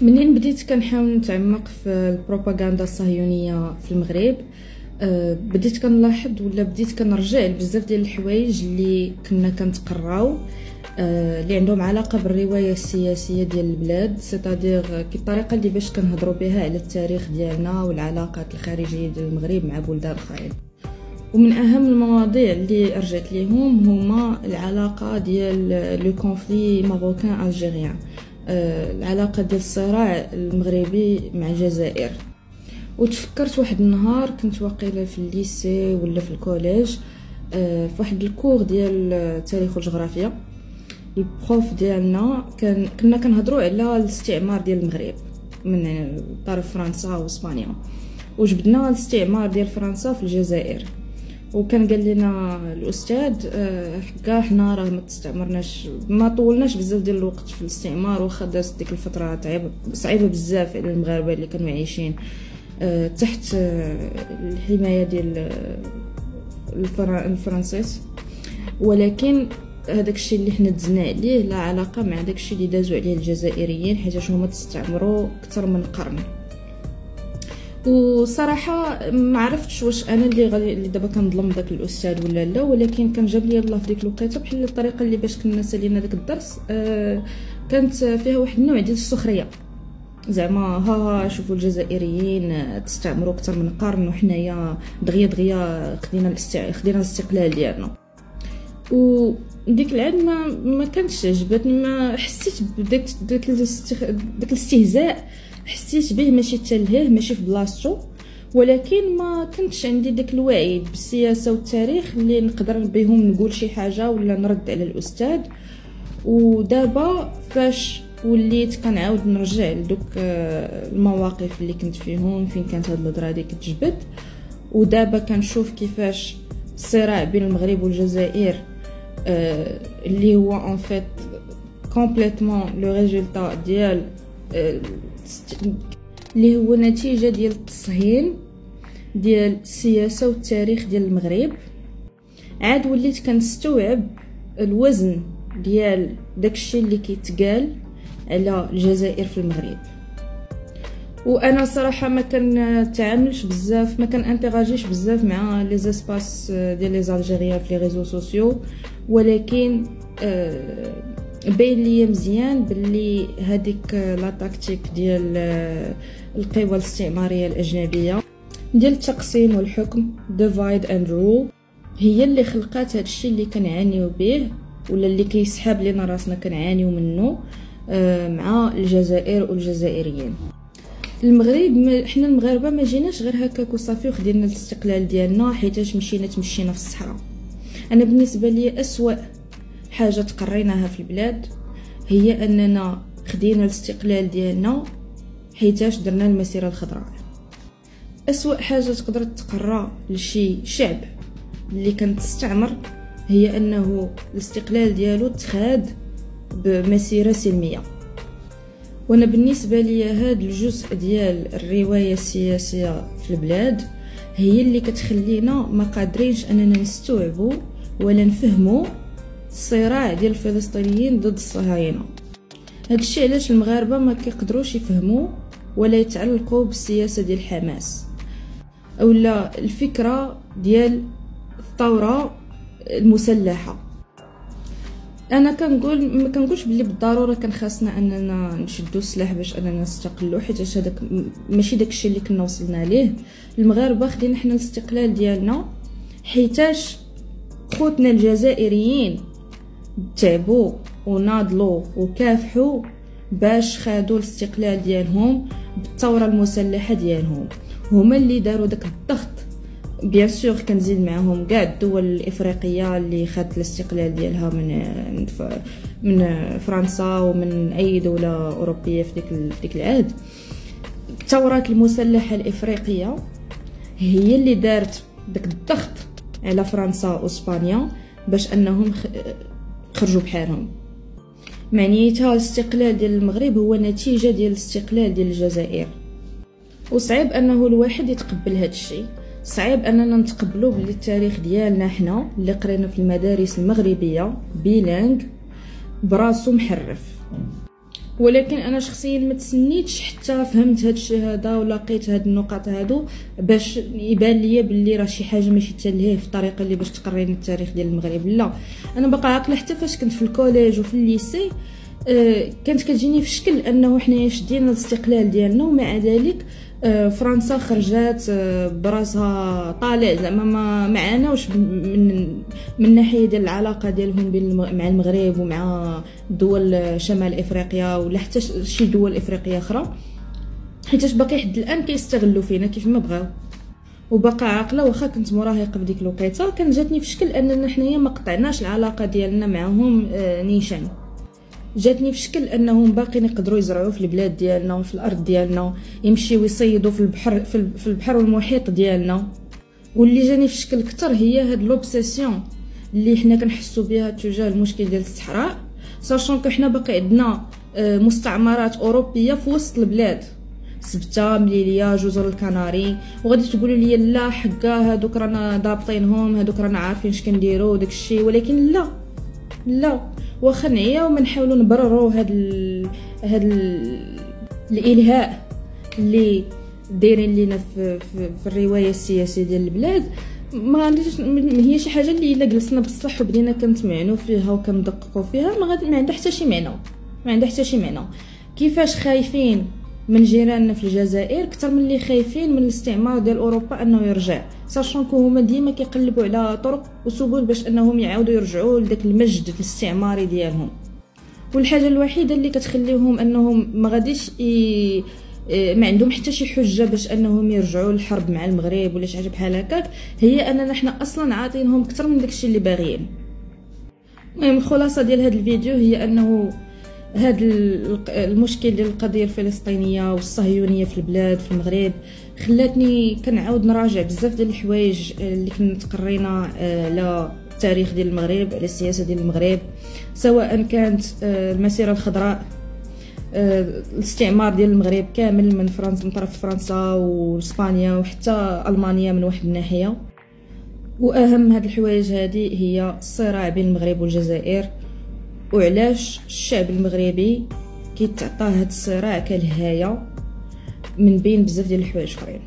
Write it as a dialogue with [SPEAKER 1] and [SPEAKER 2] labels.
[SPEAKER 1] منين بديت كنحاول نتعمق في البروباغندا الصهيونيه في المغرب، بديت كنلاحظ ولا بديت كنرجع لبزاف ديال الحوايج اللي كنا كنتقراو، اللي عندهم علاقه بالروايه السياسيه ديال البلاد، سيتادير كي الطريقه اللي باش كنهضروا بها على التاريخ ديالنا والعلاقات الخارجيه ديال المغرب مع بلدان اخرين. ومن اهم المواضيع اللي رجعت ليهم هما العلاقه ديال لو كونفلي ماروكان الجيريان، العلاقه ديال الصراع المغربي مع الجزائر. وتفكرت واحد النهار كنت واقيله في الليسي ولا في الكوليج، في واحد الكور ديال التاريخ والجغرافيا، البروف ديالنا كنا كنهضروا على الاستعمار ديال المغرب من طرف فرنسا واسبانيا، وجبدنا الاستعمار ديال فرنسا في الجزائر. وكان قال لنا الاستاذ كاع حنا راه ما تستعمرناش، ما طولناش بزاف ديال الوقت في الاستعمار، واخا دازت ديك الفتره صعيبه بزاف على المغاربه اللي كانوا عايشين تحت الحمايه ديال الفرنسيس. ولكن هذاك الشيء اللي حنا دزنا عليه لا علاقه مع داك الشيء اللي دازوا عليه الجزائريين، حيت هما تستعمروا اكثر من قرن. وصراحه ما عرفتش واش انا اللي دابا كنظلم داك الاستاذ ولا لا، ولكن كان جاب لي الله في ديك الوقيته بحال الطريقه اللي باش كنا سالينا داك الدرس كانت فيها واحد النوع ديال السخريه، زعما ها شوفوا الجزائريين تستعمروا اكثر من قرن وحنايا دغيا خدينا الاستقلال ديالنا. وديك العاد ما كانتش عجبتني، ما حسيت بداك الاستهزاء، حسيت به ماشي تلهيه ماشي في بلاصتو، ولكن ما كنتش عندي داك الوعي بالسياسه والتاريخ اللي نقدر بهم نقول شي حاجه ولا نرد على الاستاذ. ودابا فاش وليت كنعاود نرجع لدوك المواقف اللي كنت فيهم فين كانت هاد الهضره هادي كتجبد، ودابا كنشوف كيفاش الصراع بين المغرب والجزائر اللي هو ان فيت كومبليتمون لو ريزولطا ديال اللي هو نتيجه ديال التصهين ديال السياسه والتاريخ ديال المغرب. عاد وليت كنستوعب الوزن ديال داكشي اللي كيتقال على الجزائر في المغرب. وانا صراحه ما كنتعاملش بزاف، ما كنانتراجيش بزاف مع لي زاسباس ديال لي زالجيريان في لي ريزو سوسيو، ولكن بين لي مزيان باللي هذيك لا تاكتيك ديال القوى الاستعماريه الاجنبيه ديال التقسيم والحكم ديفايد اند رول هي اللي خلقات هذا الشيء اللي كنعانيو به، ولا اللي كيسحاب لينا راسنا كنعانيو منه مع الجزائر والجزائريين. المغرب حنا المغاربه ما جيناش غير هكاك وصافي وخدينا الاستقلال ديالنا حيتاش مشينا تمشينا في الصحراء. انا بالنسبه لي اسوأ حاجه تقريناها في البلاد هي اننا خدينا الاستقلال ديالنا حيتاش درنا المسيره الخضراء. اسوأ حاجه تقدر تقرا لشي شعب اللي كان تستعمر هي انه الاستقلال ديالو تخاد بمسيره سلميه. وانا بالنسبه لي هذا الجزء ديال الروايه السياسيه في البلاد هي اللي كتخلينا ما قادرينش اننا نستوعبوا ولا نفهموا الصراع ديال الفلسطينيين ضد الصهاينه. هذا الشيء علاش المغاربه ما كيقدروش يفهموا ولا يتعلقوا بالسياسه ديال حماس اولا الفكره ديال الثوره المسلحه. انا كنقول ما كنقولش بلي بالضروره كان خاصنا اننا نشدوا السلاح باش اننا نستقلوا، حيت هذاك ماشي داكشي اللي كنا وصلنا ليه. المغاربه خدينا حنا الاستقلال ديالنا حيتاش خوتنا الجزائريين تعبوا وناضلوا وكافحوا باش خادوا الاستقلال ديالهم بالثوره المسلحه ديالهم، هما اللي داروا داك الضغط. بيان سور كنزيد معاهم كاع الدول الافريقيه اللي خدت الاستقلال ديالها من فرنسا ومن اي دوله اوروبيه في ديك العهد. الثورات المسلحه الافريقيه هي اللي دارت داك الضغط على فرنسا واسبانيا باش انهم خرجوا بحالهم. معنيتها الاستقلال ديال المغرب هو نتيجه ديال الاستقلال ديال الجزائر، وصعيب انه الواحد يتقبل هذا الشيء. صعيب اننا نتقبلوا بلي التاريخ ديالنا حنا اللي قرينا في المدارس المغربيه بيلانغ براسو محرف. ولكن انا شخصيا ما تسنيتش حتى فهمت هذا الشيء هذا ولقيت هاد النقط هادو باش يبان ليا باللي راه شي حاجه ماشي تلهيه في الطريقه اللي باش تقريني التاريخ ديال المغرب. لا، انا باقا عاقله حتى فاش كنت في الكوليج وفي الليسي كانت كتجيني في شكل انه حنايا شدينا الاستقلال ديالنا ومع ذلك فرنسا خرجات براسها طالع زعما ما معاناوش من ناحيه ديال العلاقه ديالهم مع المغرب ومع دول شمال افريقيا ولا حتى شي دول افريقيه اخرى، حيتاش باقي حد الان كيستغلوا فينا كيف ما بغاو. وباقا عاقله واخا كنت مراهقه في ديك الوقيته كان جاتني في شكل اننا حنايا ما قطعناش العلاقه ديالنا معهم نيشان، جاتني في شكل انهم باقيين يقدروا يزرعوا في البلاد ديالنا وفي الارض ديالنا، يمشيو يصيدوا في البحر في البحر والمحيط ديالنا. واللي جاني في شكل كتر هي هاد لوبسيسيون اللي حنا كنحسوا بها تجاه المشكل ديال الصحراء، ساشون كو حنا باقي عندنا مستعمرات اوروبيه في وسط البلاد، سبته، مليليه، جزر الكناري، وغادي تقولوا لي لا حكا هادوك رانا ضابطينهم، هادوك رانا عارفين اش كنديروا وداكشي، ولكن لا واخا نعيا وما نحاولوا نبرروا هاد الالهاء اللي دايرين لينا في الروايه السياسيه ديال البلاد. ما عنديش هي شي حاجه اللي الا جلسنا بصح وبدينا كنتمعنوا فيها وكندققوا فيها ما عندها حتى شي معنى، ما عندها حتى شي معنى. كيفاش خايفين من جيراننا في الجزائر اكثر من اللي خايفين من الاستعمار ديال اوروبا انه يرجع، ساشون كو هما ديما كيقلبوا على طرق وسبل باش انهم يعاودوا يرجعوا لذاك المجد الاستعماري ديالهم. والحاجه الوحيده اللي كتخليهم انهم ما غاديش ما عندهم حتى شي حجه باش انهم يرجعوا للحرب مع المغرب ولا شي حاجه بحال هكاك، هي اننا حنا اصلا عاطينهم اكثر من داكشي اللي باغيين. المهم الخلاصه ديال هذا الفيديو هي انه هذا المشكل ديال القضيه الفلسطينيه والصهيونيه في البلاد في المغرب خلاتني كنعاود نراجع بزاف ديال الحوايج اللي كنا تقرينا على التاريخ ديال المغرب، على السياسه ديال المغرب، سواء كانت المسيره الخضراء، الاستعمار ديال المغرب كامل من فرنسا، من طرف فرنسا واسبانيا وحتى المانيا من واحد الناحيه. واهم هاد الحوايج هذه هي الصراع بين المغرب والجزائر، وعلاش الشعب المغربي كيتعطى هاد الصراع كالهايه من بين بزاف ديال الحوايج اخرين.